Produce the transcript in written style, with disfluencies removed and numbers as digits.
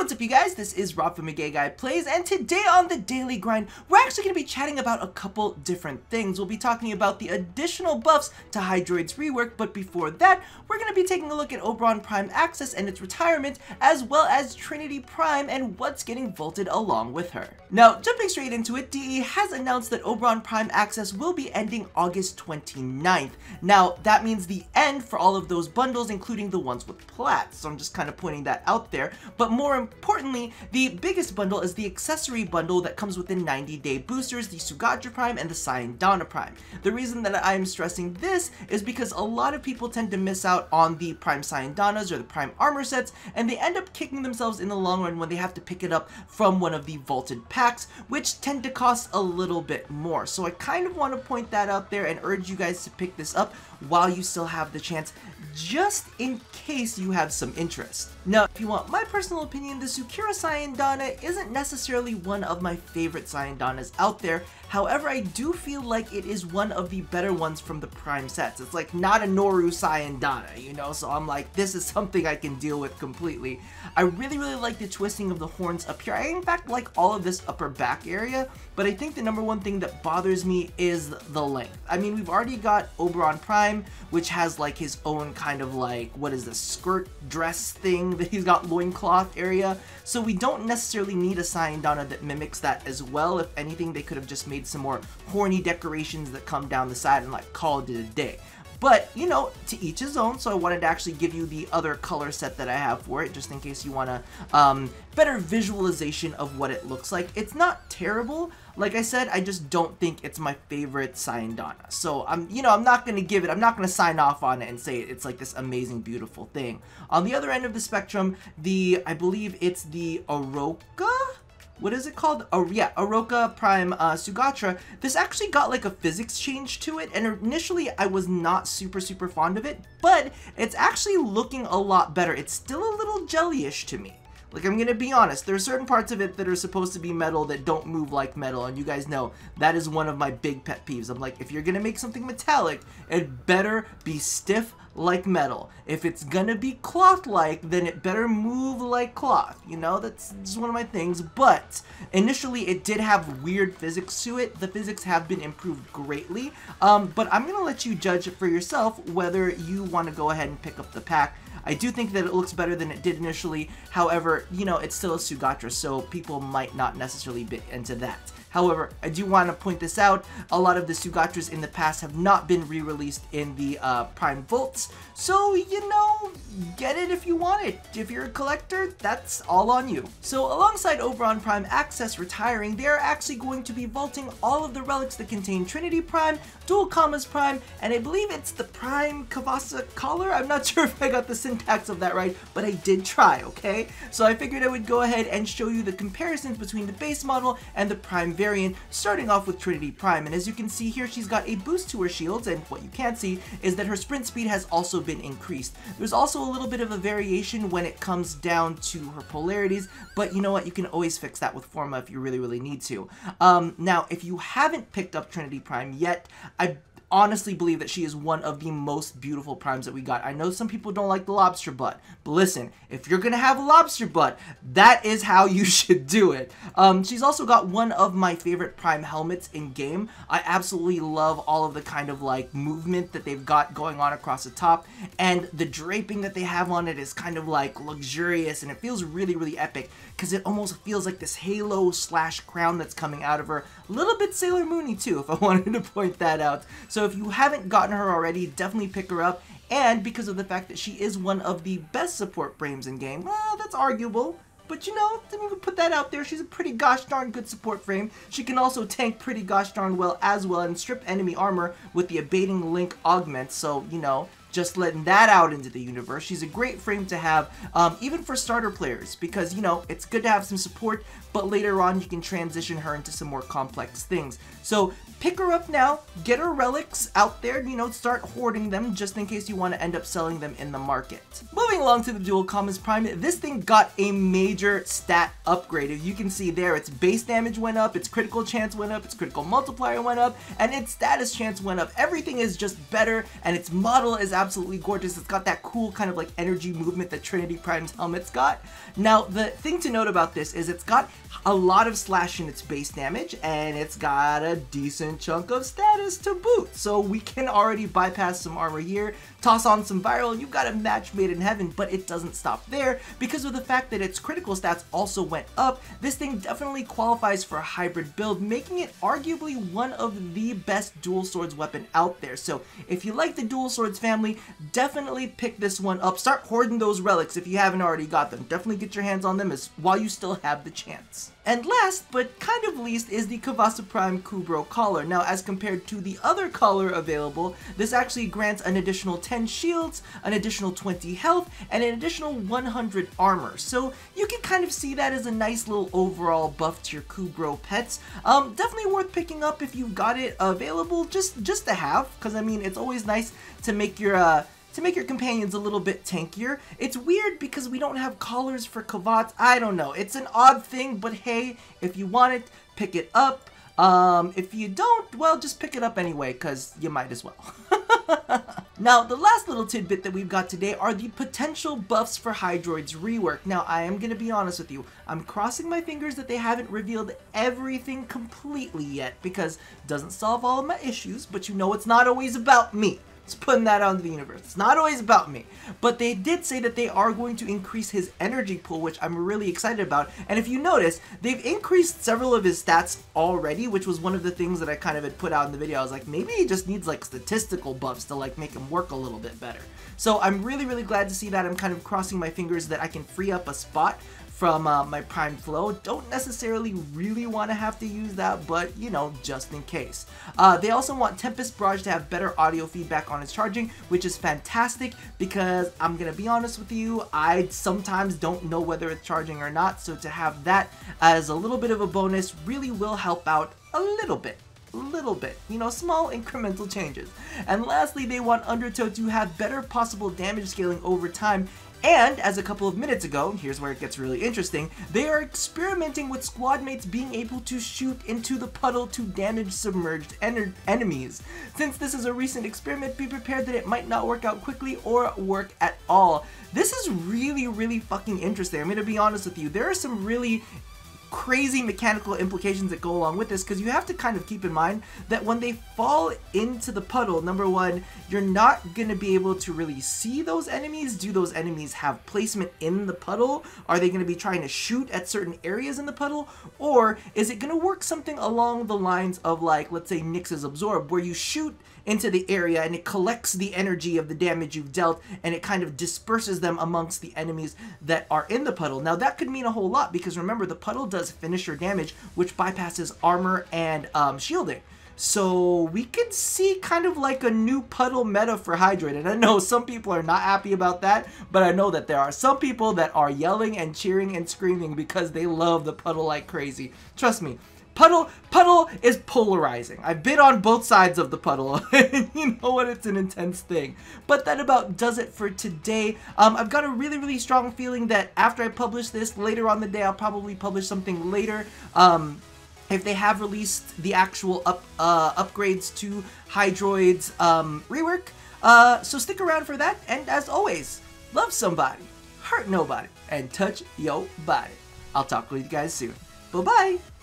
What's up, you guys? This is Rob from Gay Guy Plays, and today on The Daily Grind, we're actually going to be chatting about a couple different things. We'll be talking about the additional buffs to Hydroid's rework, but before that, we're going to be taking a look at Oberon Prime Access and its retirement, as well as Trinity Prime and what's getting vaulted along with her. Now, jumping straight into it, DE has announced that Oberon Prime Access will be ending August 29th. Now, that means the end for all of those bundles, including the ones with plats, so I'm just kind of pointing that out there. But more importantly, the biggest bundle is the accessory bundle that comes with the 90-day boosters, the Sugatra Prime and the SANDR Prime. The reason that I'm stressing this is because a lot of people tend to miss out on the Prime Sayandanas or the Prime Armor sets, and they end up kicking themselves in the long run when they have to pick it up from one of the vaulted packs, which tend to cost a little bit more. So I kind of want to point that out there and urge you guys to pick this up while you still have the chance, just in case you have some interest. Now, if you want my personal opinion, the Sukira Sayandana isn't necessarily one of my favorite Sayandanas out there. However, I do feel like it is one of the better ones from the Prime sets. It's like not a Noru Sayandana, you know, so I'm like, this is something I can deal with completely. I really like the twisting of the horns up here. I in fact like all of this upper back area, but I think the number one thing that bothers me is the length. I mean, we've already got Oberon Prime, which has like his own kind of like, what is this, skirt dress thing that he's got loincloth area, so we don't necessarily need a Sayandana that mimics that as well. If anything, they could have just made some more horny decorations that come down the side and like called it a day. But, you know, to each his own, so I wanted to actually give you the other color set that I have for it, just in case you want a better visualization of what it looks like. It's not terrible. Like I said, I just don't think it's my favorite Sayandana. So, I'm not going to sign off on it and say it's like this amazing, beautiful thing. On the other end of the spectrum, I believe it's the Oroka? What is it called? Oh yeah, Oroka Prime Sugatra. This actually got like a physics change to it, and initially I was not super fond of it, but it's actually looking a lot better. It's still a little jellyish to me. Like, I'm gonna be honest, there are certain parts of it that are supposed to be metal that don't move like metal, and you guys know that is one of my big pet peeves. I'm like, if you're gonna make something metallic, it better be stiff like metal. If it's gonna be cloth-like, then it better move like cloth. You know, that's just one of my things. But initially, it did have weird physics to it. The physics have been improved greatly. But I'm gonna let you judge it for yourself whether you want to go ahead and pick up the pack. I do think that it looks better than it did initially. However, you know, it's still a Sugatra, so people might not necessarily be into that. However, I do want to point this out, a lot of the Sugatras in the past have not been re-released in the Prime Vaults, so, you know, get it if you want it. If you're a collector, that's all on you. So, alongside Oberon Prime Access retiring, they are actually going to be vaulting all of the relics that contain Trinity Prime, Duel Prime, and I believe it's the Prime Cabassa collar. I'm not sure if I got the syntax of that right, but I did try, okay? So I figured I would go ahead and show you the comparisons between the base model and the Prime variant, starting off with Trinity Prime. And as you can see here, she's got a boost to her shields, and what you can't see is that her sprint speed has also been increased. There's also a little bit of a variation when it comes down to her polarities, but you know what, you can always fix that with Forma if you really need to. Now, if you haven't picked up Trinity Prime yet, I honestly believe that she is one of the most beautiful primes that we got. I know some people don't like the lobster butt, but listen, if you're gonna have a lobster butt, that is how you should do it. She's also got one of my favorite prime helmets in game. I absolutely love all of the kind of like movement that they've got going on across the top, and the draping that they have on it is kind of like luxurious, and it feels really epic because it almost feels like this halo slash crown that's coming out of her. A little bit Sailor Moon-y too, if I wanted to point that out. So if you haven't gotten her already, definitely pick her up. And because of the fact that she is one of the best support frames in game, well, that's arguable. But you know, let me put that out there. She's a pretty gosh darn good support frame. She can also tank pretty gosh darn well as well and strip enemy armor with the abating link augment. So, you know, just letting that out into the universe. She's a great frame to have, even for starter players, because, you know, it's good to have some support, but later on you can transition her into some more complex things. So pick her up now, get her relics out there, you know, start hoarding them just in case you want to end up selling them in the market. Moving along to the Duel Prime, this thing got a major stat upgrade. As you can see there, its base damage went up, its critical chance went up, its critical multiplier went up, and its status chance went up. Everything is just better, and its model is absolutely gorgeous. It's got that cool kind of like energy movement that Trinity Prime's helmet's got. Now, the thing to note about this is it's got a lot of slash in its base damage, and it's got a decent chunk of status to boot. So we can already bypass some armor here, toss on some viral, and you've got a match made in heaven. But it doesn't stop there, because of the fact that its critical stats also went up. This thing definitely qualifies for a hybrid build, making it arguably one of the best dual swords weapon out there. So if you like the dual swords family, definitely pick this one up. Start hoarding those relics if you haven't already got them. Definitely get your hands on them while you still have the chance. And last, but kind of least, is the Cabassa Prime Kubro collar. Now, as compared to the other collar available, this actually grants an additional 10 shields, an additional 20 health, and an additional 100 armor. So you can kind of see that as a nice little overall buff to your Kubro pets. Definitely worth picking up if you've got it available, just to have, because I mean, it's always nice to make your companions a little bit tankier. It's weird because we don't have collars for Kavats. I don't know. It's an odd thing, but hey, if you want it, pick it up. If you don't, well, just pick it up anyway, because you might as well. Now, the last little tidbit that we've got today are the potential buffs for Hydroid's rework. Now, I am going to be honest with you. I'm crossing my fingers that they haven't revealed everything completely yet, because it doesn't solve all of my issues, but you know it's not always about me. Just putting that out into the universe. It's not always about me. But they did say that they are going to increase his energy pool, which I'm really excited about. And if you notice, they've increased several of his stats already, which was one of the things that I kind of had put out in the video. I was like, maybe he just needs like statistical buffs to like make him work a little bit better. So I'm really, really glad to see that. I'm kind of crossing my fingers that I can free up a spot from my Prime Flow. Don't necessarily really want to have to use that, but you know, just in case. They also want Tempest Barrage to have better audio feedback on its charging, which is fantastic because I'm gonna be honest with you, I sometimes don't know whether it's charging or not, so to have that as a little bit of a bonus really will help out a little bit, you know, small incremental changes. And lastly, they want Undertow to have better possible damage scaling over time. And, as a couple of minutes ago, here's where it gets really interesting, they are experimenting with squad mates being able to shoot into the puddle to damage submerged enemies. Since this is a recent experiment, be prepared that it might not work out quickly or work at all. This is really, really fucking interesting. I'm gonna be honest with you. There are some really crazy mechanical implications that go along with this, because you have to kind of keep in mind that when they fall into the puddle, number one, you're not going to be able to really see those enemies. Do those enemies have placement in the puddle? Are they going to be trying to shoot at certain areas in the puddle? Or is it going to work something along the lines of, like, let's say Nyx's Absorb, where you shoot into the area and it collects the energy of the damage you've dealt and it kind of disperses them amongst the enemies that are in the puddle. Now that could mean a whole lot, because remember, the puddle does finisher damage, which bypasses armor and shielding. So we could see kind of like a new puddle meta for Hydroid. And I know some people are not happy about that, but I know that there are some people that are yelling and cheering and screaming because they love the puddle like crazy. Trust me. Puddle is polarizing. I've been on both sides of the puddle, and you know what, it's an intense thing. But that about does it for today. I've got a really, really strong feeling that after I publish this, later on the day, I'll probably publish something later. If they have released the actual upgrades to Hydroid's rework. So stick around for that, and as always, love somebody, hurt nobody, and touch your body. I'll talk with you guys soon. Bye-bye!